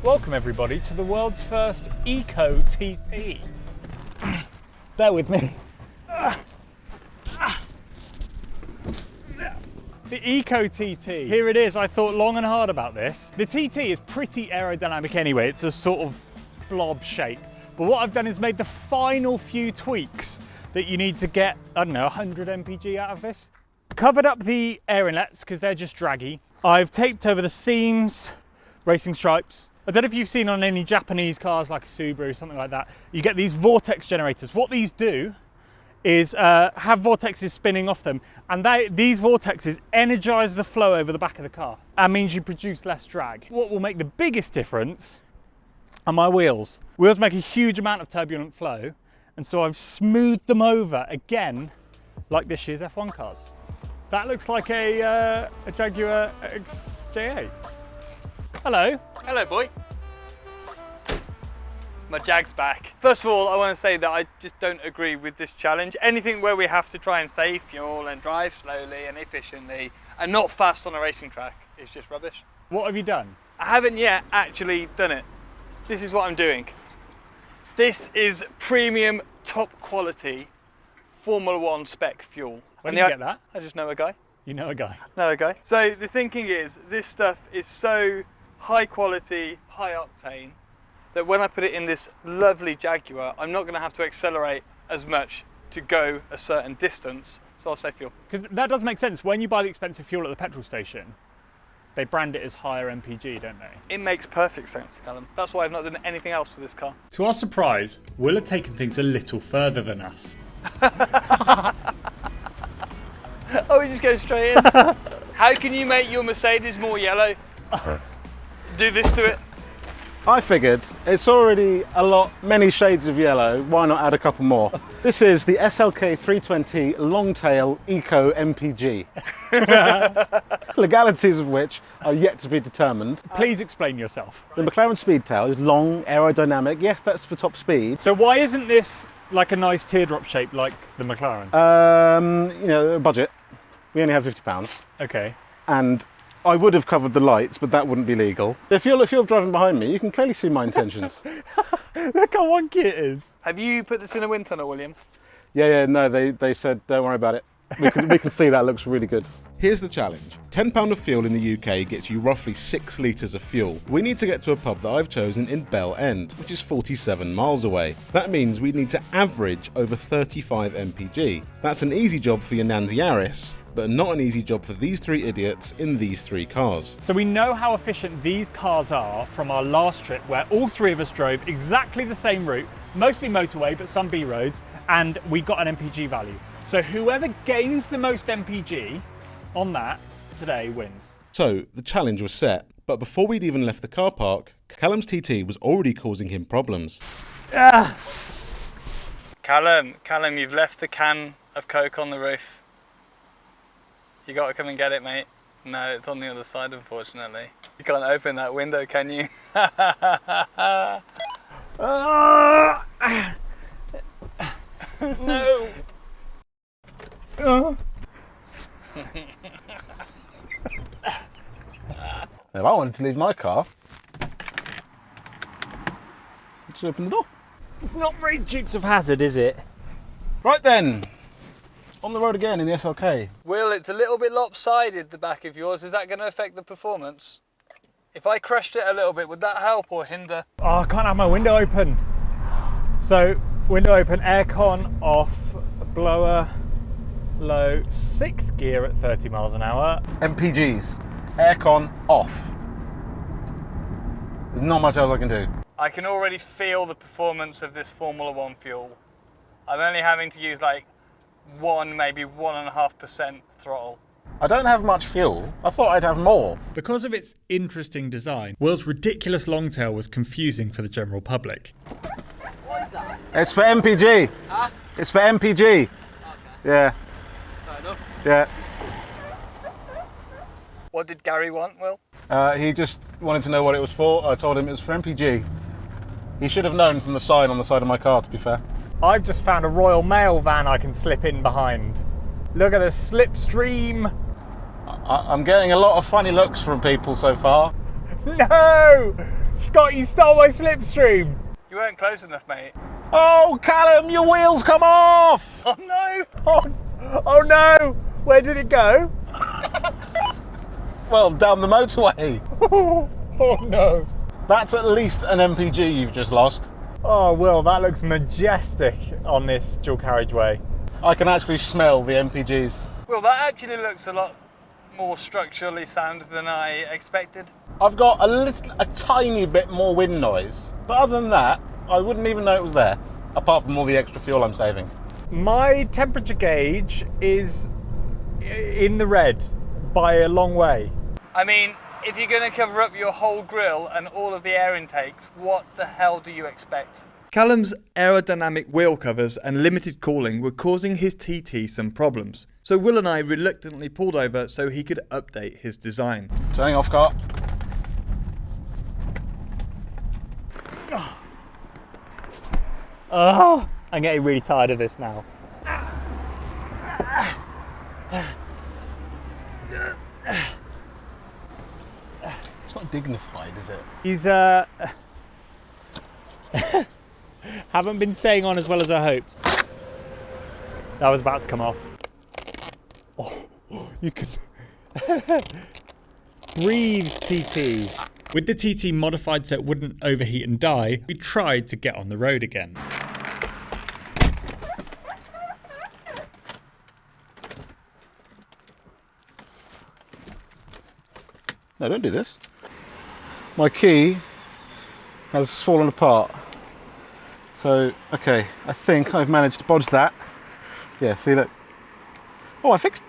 Welcome everybody to the world's first EcoT. Bear with me. The EcoT. Here it is. I thought long and hard about this. The TT is pretty aerodynamic anyway. It's a sort of blob shape. But what I've done is made the final few tweaks that you need to get, I don't know, 100 mpg out of this. Covered up the air inlets because they're just draggy. I've taped over the seams, racing stripes. I don't know if you've seen on any Japanese cars like a Subaru or something like that, you get these vortex generators. What these do is have vortexes spinning off them, and these vortexes energize the flow over the back of the car and means you produce less drag. What will make the biggest difference are my wheels. Wheels make a huge amount of turbulent flow, and so I've smoothed them over again like this year's F1 cars. That looks like a Jaguar XJ8. Hello. Hello, boy. My Jag's back. First of all, I want to say that I just don't agree with this challenge. Anything where we have to try and save fuel and drive slowly and efficiently and not fast on a racing track is just rubbish. What have you done? I haven't yet actually done it. This is what I'm doing. This is premium, top quality Formula 1 spec fuel. Where did you get that? I just know a guy. You know a guy. Know a guy. So the thinking is, this stuff is so high quality, high octane, that when I put it in this lovely Jaguar, I'm not going to have to accelerate as much to go a certain distance, so I'll save fuel. Because that does make sense. When you buy the expensive fuel at the petrol station, they brand it as higher MPG, don't they? It makes perfect sense, Callum. That's why I've not done anything else to this car. To our surprise, Will had taken things a little further than us. Oh, we just go straight in. How can you make your Mercedes more yellow? Do this to it. I figured it's already many shades of yellow, why not add a couple more? This is the SLK 320 Longtail Eco MPG. Legalities of which are yet to be determined. Please explain yourself. The McLaren Speedtail is long, aerodynamic. Yes, that's for top speed. So why isn't this like a nice teardrop shape like the McLaren? You know, budget. We only have £50. Okay. And I would have covered the lights, but that wouldn't be legal. If you're driving behind me, you can clearly see my intentions. Look how wonky it is. Have you put this in a wind tunnel, William? Yeah, no, they said, don't worry about it. We can see that looks really good. Here's the challenge. £10 of fuel in the UK gets you roughly 6 litres of fuel. We need to get to a pub that I've chosen in Bell End, which is 47 miles away. That means we need to average over 35 mpg. That's an easy job for your Nan's Yaris, but not an easy job for these three idiots in these three cars. So we know how efficient these cars are from our last trip where all three of us drove exactly the same route, mostly motorway, but some B roads, and we got an MPG value. So whoever gains the most MPG on that today wins. So the challenge was set, but before we'd even left the car park, Callum's TT was already causing him problems. Callum, you've left the can of Coke on the roof. You got to come and get it, mate. No, it's on the other side, unfortunately. You can't open that window, can you? No. If I wanted to leave my car, just open the door. It's not very Dukes of Hazzard, is it? Right then, on the road again in the SLK. Will, it's a little bit lopsided, the back of yours. Is that going to affect the performance? If I crushed it a little bit, would that help or hinder? Oh, I can't have my window open. So, window open, aircon off, blower low, 6th gear at 30 miles an hour. MPGs, aircon off. There's not much else I can do. I can already feel the performance of this Formula 1 fuel. I'm only having to use like 1, maybe 1.5% throttle. I don't have much fuel. I thought I'd have more. Because of its interesting design, Will's ridiculous longtail was confusing for the general public. What is that? It's for MPG. Huh? It's for MPG. Okay. Yeah. Fair enough. Yeah. What did Gary want, Will? He just wanted to know what it was for. I told him it was for MPG. He should have known from the sign on the side of my car, to be fair. I've just found a Royal Mail van I can slip in behind. Look at the slipstream. I'm getting a lot of funny looks from people so far. No! Scott, you stole my slipstream. You weren't close enough, mate. Oh, Callum, your wheels come off! Oh no! Oh no! Where did it go? Well, down the motorway. Oh no! That's at least an MPG you've just lost. Oh, Will, that looks majestic on this dual carriageway. I can actually smell the MPGs. Well, that actually looks a lot more structurally sound than I expected. I've got a tiny bit more wind noise, but other than that, I wouldn't even know it was there, apart from all the extra fuel I'm saving. My temperature gauge is in the red by a long way. I mean, if you're going to cover up your whole grille and all of the air intakes, what the hell do you expect? Callum's aerodynamic wheel covers and limited cooling were causing his TT some problems. So Will and I reluctantly pulled over so he could update his design. Turning off, car. Oh, I'm getting really tired of this now. It's not dignified, is it? He's haven't been staying on as well as I hoped. That was about to come off. Oh, you can breathe, TT. With the TT modified so it wouldn't overheat and die, we tried to get on the road again. No, don't do this. My key has fallen apart. So, okay, I think I've managed to bodge that. Yeah, see that? Oh, I fixed.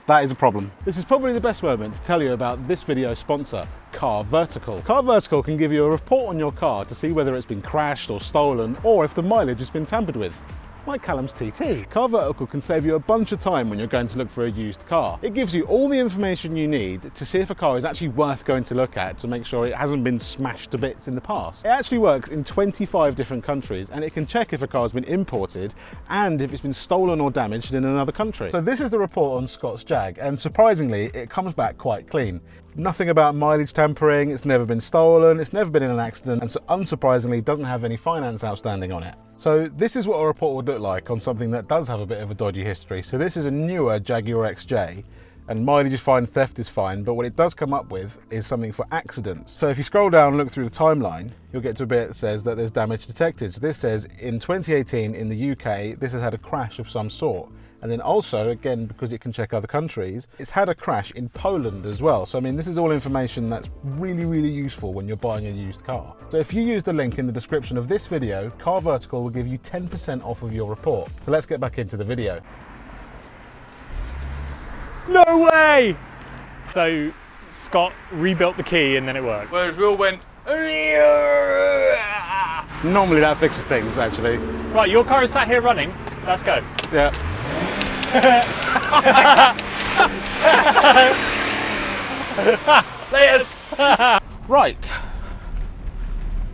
That is a problem. This is probably the best moment to tell you about this video sponsor, Car Vertical. Car Vertical can give you a report on your car to see whether it's been crashed or stolen, or if the mileage has been tampered with. Like Callum's TT. Car Vertical can save you a bunch of time when you're going to look for a used car. It gives you all the information you need to see if a car is actually worth going to look at to make sure it hasn't been smashed to bits in the past. It actually works in 25 different countries, and it can check if a car has been imported and if it's been stolen or damaged in another country. So this is the report on Scott's Jag, and surprisingly it comes back quite clean. Nothing about mileage tampering, it's never been stolen, it's never been in an accident, and so unsurprisingly doesn't have any finance outstanding on it. So this is what a report would look like on something that does have a bit of a dodgy history. So this is a newer Jaguar XJ, and mileage is fine, theft is fine, but what it does come up with is something for accidents. So if you scroll down and look through the timeline, you'll get to a bit that says that there's damage detected. So this says in 2018 in the UK, this has had a crash of some sort. And then also, again, because it can check other countries, it's had a crash in Poland as well. So I mean, this is all information that's really, really useful when you're buying a used car. So if you use the link in the description of this video, Car Vertical will give you 10% off of your report. So let's get back into the video. No way! So Scott rebuilt the key and then it worked. Whereas Will went, Normally that fixes things, actually. Right, your car is sat here running. Let's go. Yeah. Right.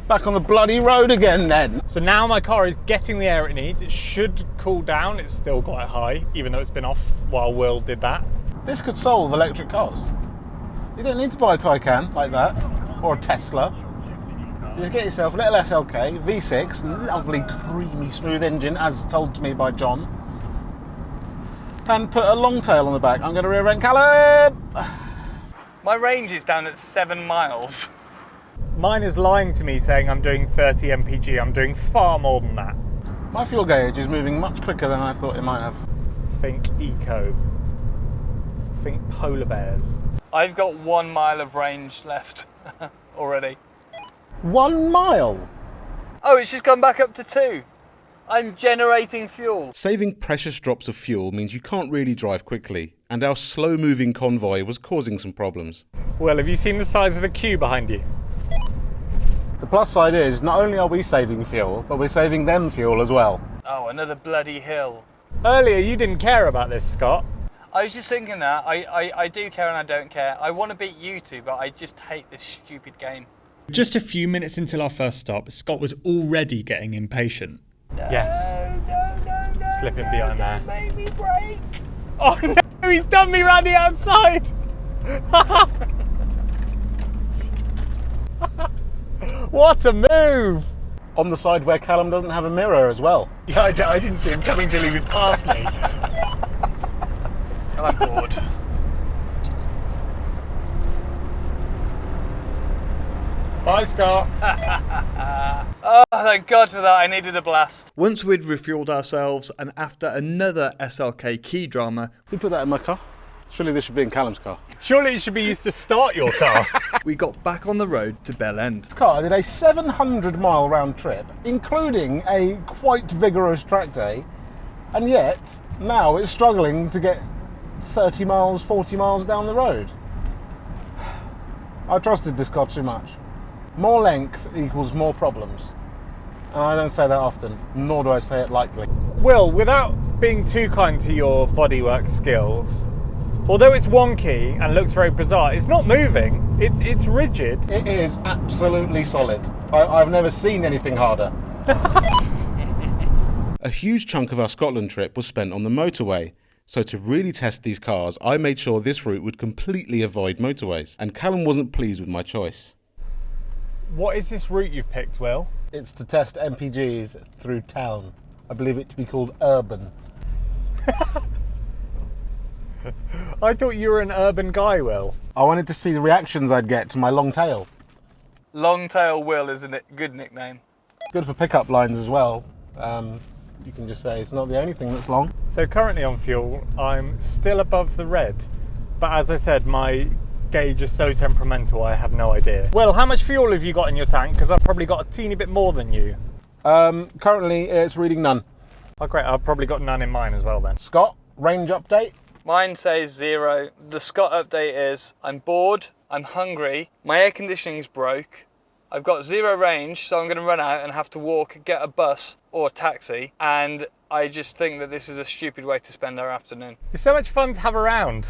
Back on the bloody road again then. So now my car is getting the air it needs. It should cool down. It's still quite high, even though it's been off while Will did that. This could solve electric cars. You don't need to buy a Taycan like that, or a Tesla. Just get yourself a little SLK, V6, lovely creamy smooth engine as told to me by John. And put a longtail on the back. I'm going to rear end Callum! my range is down at 7 miles. Mine is lying to me saying I'm doing 30 mpg. I'm doing far more than that. My fuel gauge is moving much quicker than I thought it might have. Think eco. Think polar bears. I've got 1 mile of range left already. 1 mile? Oh, it's just gone back up to 2. I'm generating fuel. Saving precious drops of fuel means you can't really drive quickly, and our slow-moving convoy was causing some problems. Well, have you seen the size of the queue behind you? The plus side is, not only are we saving fuel, but we're saving them fuel as well. Oh, another bloody hill. Earlier, you didn't care about this, Scott. I was just thinking that. I do care and I don't care. I want to beat you two, but I just hate this stupid game. Just a few minutes until our first stop, Scott was already getting impatient. No, Yes. No. Slipping behind there. Make me break. Oh no, he's done me round the outside! What a move! On the side where Callum doesn't have a mirror as well. Yeah, I didn't see him coming till he was past me. I'm bored. Bye, Scott. Oh, thank God for that. I needed a blast. Once we'd refueled ourselves, and after another SLK key drama, Who put that in my car? Surely this should be in Callum's car. Surely it should be used to start your car. we got back on the road to Bell End. This car did a 700-mile round trip, including a quite vigorous track day, and yet now it's struggling to get 30 miles, 40 miles down the road. I trusted this car too much. More length equals more problems. And I don't say that often, nor do I say it lightly. Will, without being too kind to your bodywork skills, although it's wonky and looks very bizarre, it's not moving, it's rigid. It is absolutely solid. I've never seen anything harder. A huge chunk of our Scotland trip was spent on the motorway. So to really test these cars, I made sure this route would completely avoid motorways. And Callum wasn't pleased with my choice. What is this route you've picked, Will? It's to test MPGs through town. I believe it to be called urban. I thought you were an urban guy, Will. I wanted to see the reactions I'd get to my longtail. Longtail Will is a good nickname. Good for pickup lines as well. You can just say it's not the only thing that's long. So currently on fuel, I'm still above the red. But as I said, my gauge is so temperamental, I have no idea. Well, how much fuel have you got in your tank? Because I've probably got a teeny bit more than you. Currently it's reading none. Oh great, I've probably got none in mine as well then. Scott, range update? Mine says 0. The Scott update is, I'm bored, I'm hungry, my air conditioning's broke, I've got 0 range, so I'm going to run out and have to walk, get a bus or a taxi, and I just think that this is a stupid way to spend our afternoon. It's so much fun to have around.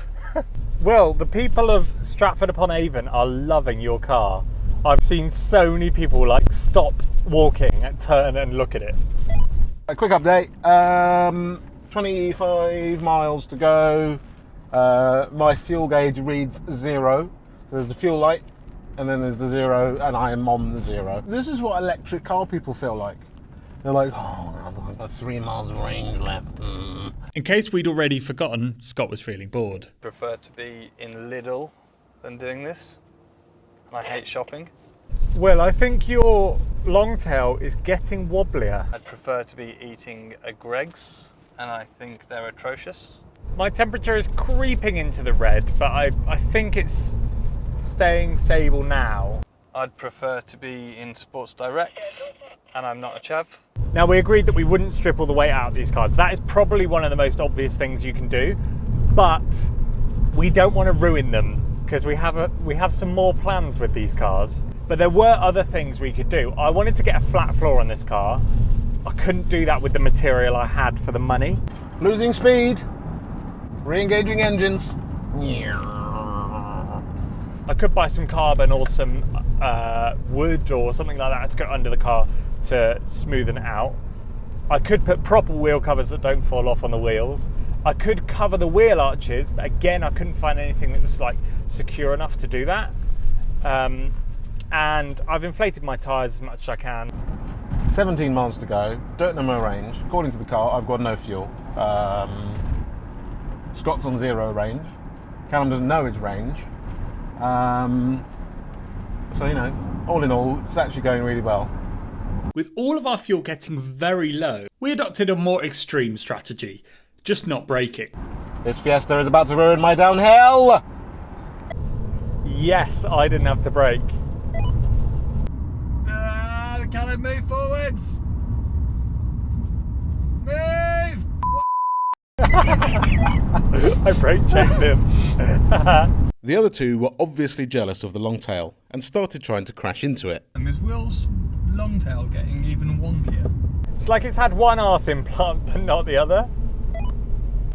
Well, the people of Stratford-upon-Avon are loving your car. I've seen so many people like stop walking and turn and look at it. A quick update. 25 miles to go. My fuel gauge reads 0. So there's the fuel light, and then there's the 0, and I am on the 0. This is what electric car people feel like. They're like, oh, I've got 3 miles of range left. In case we'd already forgotten, Scott was feeling bored. Prefer to be in Lidl than doing this. I hate shopping. Well, I think your longtail is getting wobblier. I'd prefer to be eating a Greggs, and I think they're atrocious. My temperature is creeping into the red, but I think it's staying stable now. I'd prefer to be in Sports Direct, and I'm not a chav. Now, we agreed that we wouldn't strip all the way out of these cars. That is probably one of the most obvious things you can do, but we don't want to ruin them because we have some more plans with these cars. But there were other things we could do. I wanted to get a flat floor on this car. I couldn't do that with the material I had for the money. Losing speed. Re-engaging engines. I could buy some carbon or some wood or something like that to go under the car to smoothen it out. I could put proper wheel covers that don't fall off on the wheels. I could cover the wheel arches, but again, I couldn't find anything that was like secure enough to do that. And I've inflated my tyres as much as I can. 17 miles to go, don't know my range. According to the car, I've got no fuel. Scott's on 0 range. Callum doesn't know his range. So, you know, all in all, it's actually going really well. With all of our fuel getting very low, we adopted a more extreme strategy, just not braking. This Fiesta is about to ruin my downhill! Yes, I didn't have to brake. Callum, move forwards! Move! I brake checked him. The other two were obviously jealous of the longtail and started trying to crash into it. And is Will's longtail getting even wonkier? It's like it's had one arse implant but not the other.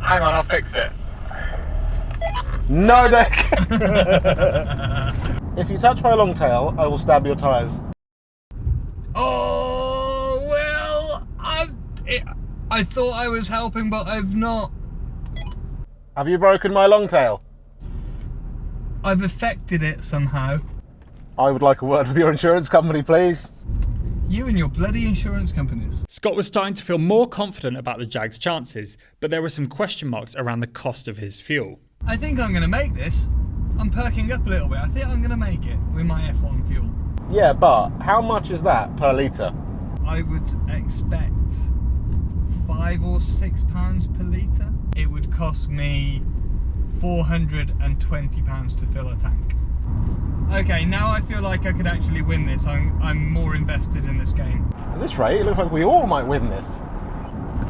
Hang on, I'll fix it. No deck! If you touch my longtail, I will stab your tyres. Oh, well, I thought I was helping, but I've not. Have you broken my longtail? I've affected it somehow. I would like a word with your insurance company, please. You and your bloody insurance companies. Scott was starting to feel more confident about the Jag's chances, but there were some question marks around the cost of his fuel. I think I'm going to make this. I'm perking up a little bit. I think I'm going to make it with my F1 fuel. Yeah, but how much is that per litre? I would expect £5 or £6 per litre. It would cost me £420 to fill a tank. Okay, now I feel like I could actually win this. I'm more invested in this game. At this rate, it looks like we all might win this.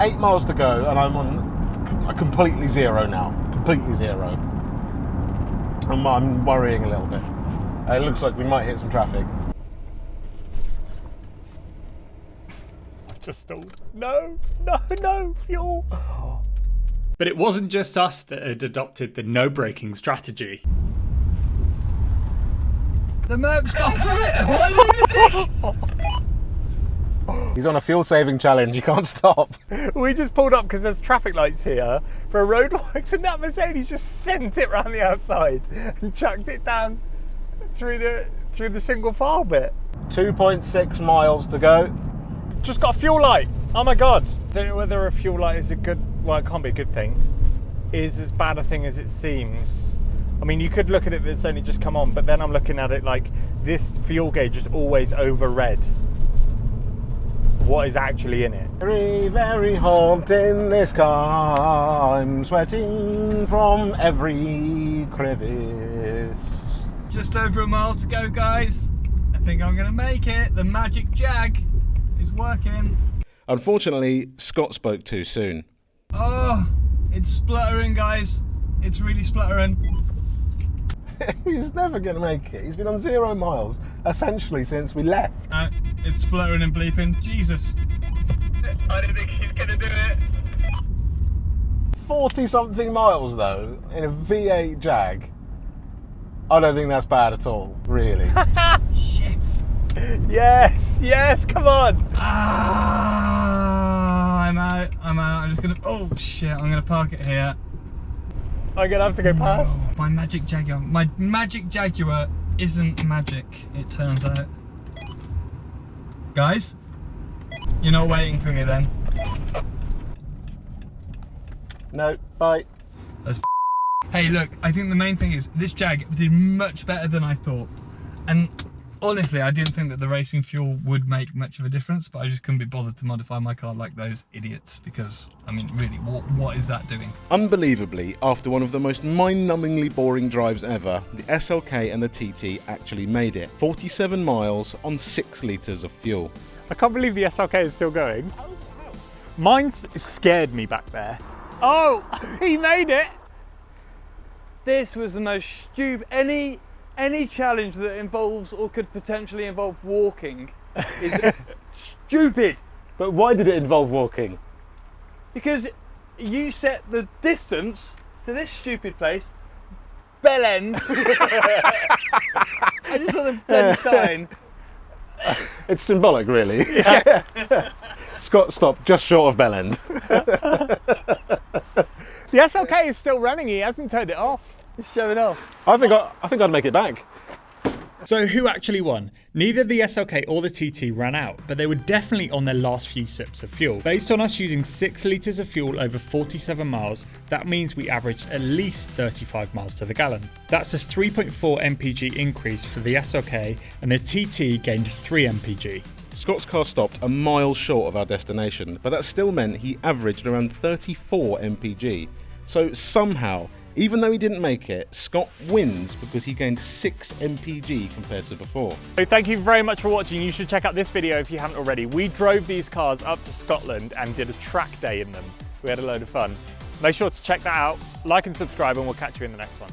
8 miles to go, and I'm on a completely zero now. Completely zero. I'm worrying a little bit. It looks like we might hit some traffic. I've just stalled. No, no, no, fuel. But it wasn't just us that had adopted the no braking strategy. The Merc's gone for it! What a lunatic! He's on a fuel saving challenge, you can't stop. We just pulled up because there's traffic lights here for a roadworks, and that Mercedes just sent it round the outside and chucked it down through the single file bit. 2.6 miles to go. Just got a fuel light. Oh my god. Don't know whether a fuel light is a good, well, it can't be a good thing, is as bad a thing as it seems. I mean, you could look at it, it's only just come on, but then I'm looking at it like this fuel gauge is always over red. What is actually in it? Very, very hot in this car. I'm sweating from every crevice. Just over a mile to go, guys. I think I'm going to make it. The magic Jag is working. Unfortunately, Scott spoke too soon. Oh, it's spluttering, guys. It's really spluttering. He's never going to make it. He's been on 0 miles, essentially, since we left. It's spluttering and bleeping. Jesus. I don't think she's gonna do it. 40-something miles, though, in a V8 Jag. I don't think that's bad at all, really. Shit. Yes, yes, come on. Ah, I'm out. I'm just going to... Oh, shit. I'm going to park it here. I'm going to have to go past. Oh, my magic Jaguar. My magic Jaguar isn't magic, it turns out. Guys, you're not waiting for me then? No, bye. Hey, look, I think the main thing is this Jag did much better than I thought. And honestly, I didn't think that the racing fuel would make much of a difference, but I just couldn't be bothered to modify my car like those idiots because, I mean, really, what is that doing? Unbelievably, after one of the most mind-numbingly boring drives ever, the SLK and the TT actually made it. 47 miles on 6 litres of fuel. I can't believe the SLK is still going. Mine scared me back there. Oh, he made it. This was the most stupid... Any challenge that involves or could potentially involve walking is stupid. But why did it involve walking? Because you set the distance to this stupid place, Bell End. I just saw the bloody sign. It's symbolic, really. Yeah. Scott stopped just short of Bell End. The SLK is still running, he hasn't turned it off. It's showing off. I think I'd make it back. So who actually won? Neither the SLK or the TT ran out, but they were definitely on their last few sips of fuel. Based on us using 6 litres of fuel over 47 miles, that means we averaged at least 35 miles to the gallon. That's a 3.4 mpg increase for the SLK, and the TT gained 3 mpg. Scott's car stopped a mile short of our destination, but that still meant he averaged around 34 mpg. So somehow, even though he didn't make it, Scott wins because he gained 6 mpg compared to before. So thank you very much for watching. You should check out this video if you haven't already. We drove these cars up to Scotland and did a track day in them. We had a load of fun. Make sure to check that out, like and subscribe, and we'll catch you in the next one.